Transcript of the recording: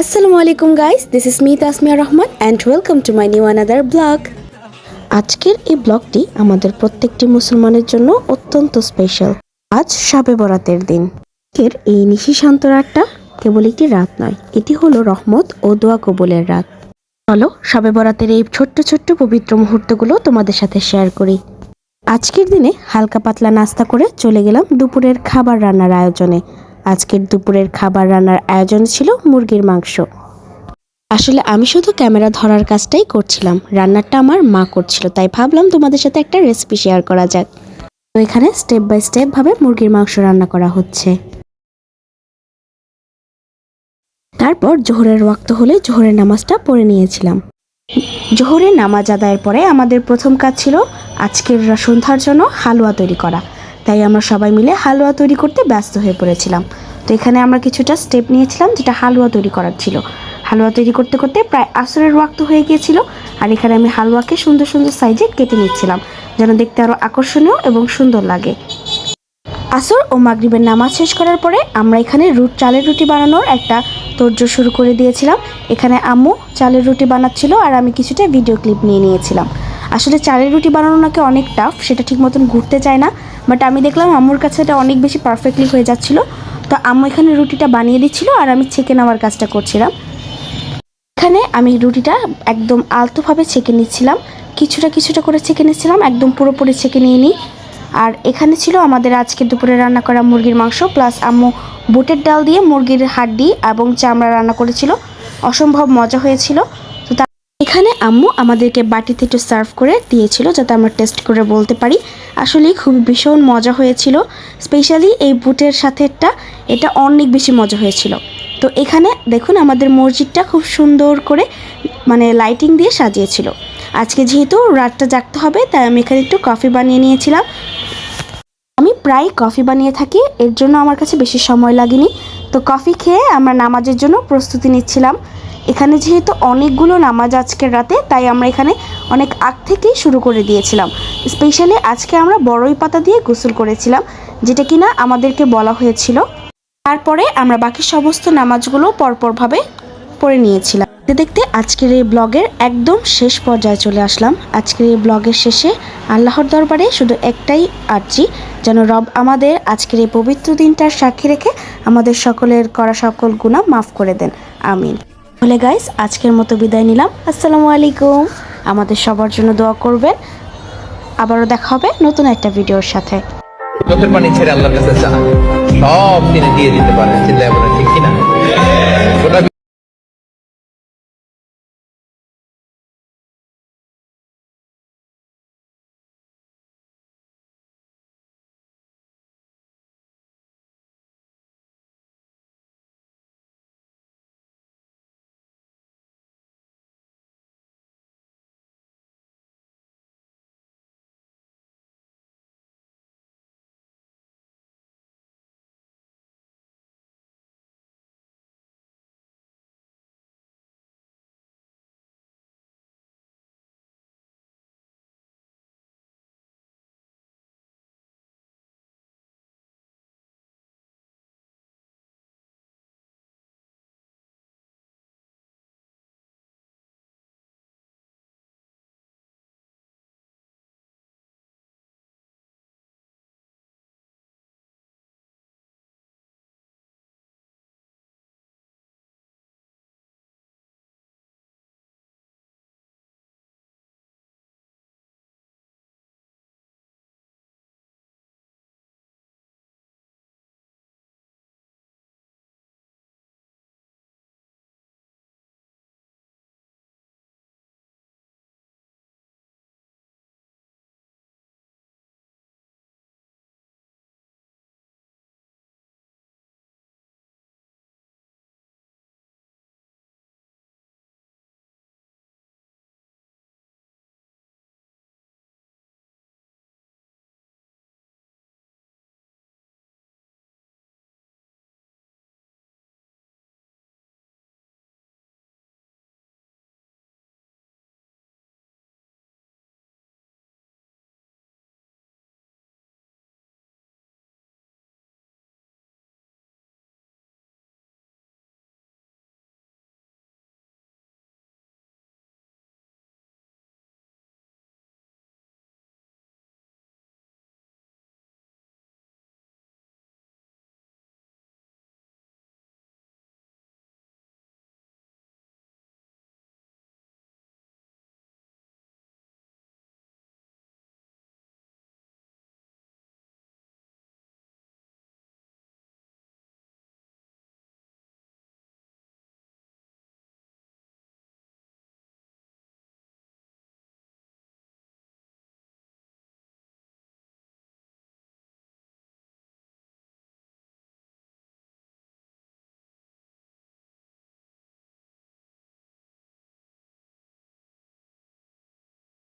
আসসালামু আলাইকুম guys, this is me Tasmia Rahman and welcome to my new another blog. আজকের এই ব্লগটি আমাদের প্রত্যেকটি মুসলমানের জন্য অত্যন্ত স্পেশাল। আজ শবে বরাতের দিন। আজকের এই নিশিশান্ত রাতটা কেবল একটি রাত নয়, এটি হলো রহমত ও দোয়া কবুলের রাত। চলো শবে বরাতের এই ছোট্ট ছোট্ট পবিত্র মুহূর্তগুলো তোমাদের সাথে শেয়ার করি। আজকের দিনে হালকা পাতলা নাস্তা করে চলে গেলাম দুপুরের খাবার রান্নার আয়োজনে। আজকের দুপুরের খাবার রান্নার আয়োজন ছিল মুরগির মাংস। আসলে আমি শুধু ক্যামেরা ধরার কাজটাই করছিলাম, রান্নাটা আমার মা করছিল, তাই ভাবলাম তোমাদের সাথে একটা রেসিপি শেয়ার করা যাক। তো এখানে স্টেপ বাই স্টেপ ভাবে মুরগির মাংস রান্না করা হচ্ছে। তারপর জোহরের ওয়াক্ত হলে জোহরের নামাজটা পড়ে নিয়েছিলাম। জোহরের নামাজ আদায়ের পরে আমাদের প্রথম কাজ ছিল আজকের সন্ধ্যার জন্য হালুয়া তৈরি করা। তাই আমরা সবাই মিলে হালুয়া তৈরি করতে ব্যস্ত হয়ে পড়েছিলাম। তো এখানে আমরা কিছুটা স্টেপ নিয়েছিলাম যেটা হালুয়া তৈরি করার ছিল। হালুয়া তৈরি করতে করতে প্রায় আসরের ওয়াক্ত হয়ে গিয়েছিল, আর এখানে আমি হালুয়াকে সুন্দর সুন্দর সাইজে কেটে নিচ্ছিলাম যেন দেখতে আরও আকর্ষণীয় এবং সুন্দর লাগে। আসর ও মাগরিবের নামাজ শেষ করার পরে আমরা এখানে চালের রুটি বানানোর একটা তোড়জোড় শুরু করে দিয়েছিলাম। এখানে আম্মু চালের রুটি বানাচ্ছিল আর আমি কিছুটা ভিডিও ক্লিপ নিয়ে নিয়েছিলাম। আসলে চালের রুটি বানানো নাকি অনেক টাফ, সেটা ঠিক মতন ঘুরতে চায় না, বাট আমি দেখলাম আম্মুর কাছে এটা অনেক বেশি পারফেক্টলি হয়ে যাচ্ছিল। তো আম্মু এখানে রুটিটা বানিয়ে দিচ্ছিল আর আমি ছেঁকে নেওয়ার কাজটা করছিলাম। এখানে আমি রুটিটা একদম আলতোভাবে ছেঁকে নিচ্ছিলাম, কিছুটা কিছুটা করে ছেঁকে নিচ্ছিলাম, একদম পুরোপুরি ছেঁকে নিয়ে নিই। আর এখানে ছিল আমাদের আজকে দুপুরে রান্না করা মুরগির মাংস, প্লাস আম্মু বুটের ডাল দিয়ে মুরগির হাড্ডি এবং চামড়া রান্না করেছিল, অসম্ভব মজা হয়েছিল। তো এখানে আম্মু আমাদেরকে বাটিতে একটু সার্ভ করে দিয়েছিল যাতে আমরা টেস্ট করে বলতে পারি। আসলে খুবই ভীষণ মজা হয়েছিল, স্পেশালি এই বুটের সাথে এটা অনেক বেশি মজা হয়েছিল। তো এখানে দেখুন আমাদের মসজিদটা খুব সুন্দর করে লাইটিং দিয়ে সাজিয়েছিল। আজকে যেহেতু রাতটা জাগতে হবে তাই আমি এখানে একটু কফি বানিয়ে নিয়েছিলাম। আমি প্রায় কফি বানিয়ে থাকি, এর জন্য আমার কাছে বেশি সময় লাগেনি। তো কফি খেয়ে আমরা নামাজের জন্য প্রস্তুতি নিচ্ছিলাম। এখানে যেহেতু অনেকগুলো নামাজ আজকের রাতে, তাই আমরা এখানে অনেক আগ থেকেই শুরু করে দিয়েছিলাম। স্পেশালি আজকে আমরা বড়ই পাতা দিয়ে গোসল করেছিলাম, যেটা কিনা আমাদেরকে বলা হয়েছিল। তারপরে আমরা বাকি সমস্ত নামাজগুলো পরপরভাবে পড়ে নিয়েছিলাম। দেখতে আজকের এই ব্লগের একদম শেষ পর্যায়ে চলে আসলাম। আজকের এই ব্লগের শেষে আল্লাহর দরবারে শুধু একটাই আর্জি, যেন রব আমাদের আজকের এই পবিত্র দিনটার সাক্ষী রেখে আমাদের সকলের করা সকল গুনাহ মাফ করে দেন, আমিন। তাহলে গাইস আজকের মতো বিদায় নিলাম। আসসালামু আলাইকুম। আমাদের সবার জন্য দোয়া করবেন। আবারও দেখা হবে নতুন একটা ভিডিওর সাথে। চোখের পানি ছেড়ে আল্লাহর কাছে চান, সব তিনি দিয়ে দিতে পারেন, চিন্তা করেন ঠিক কিনা?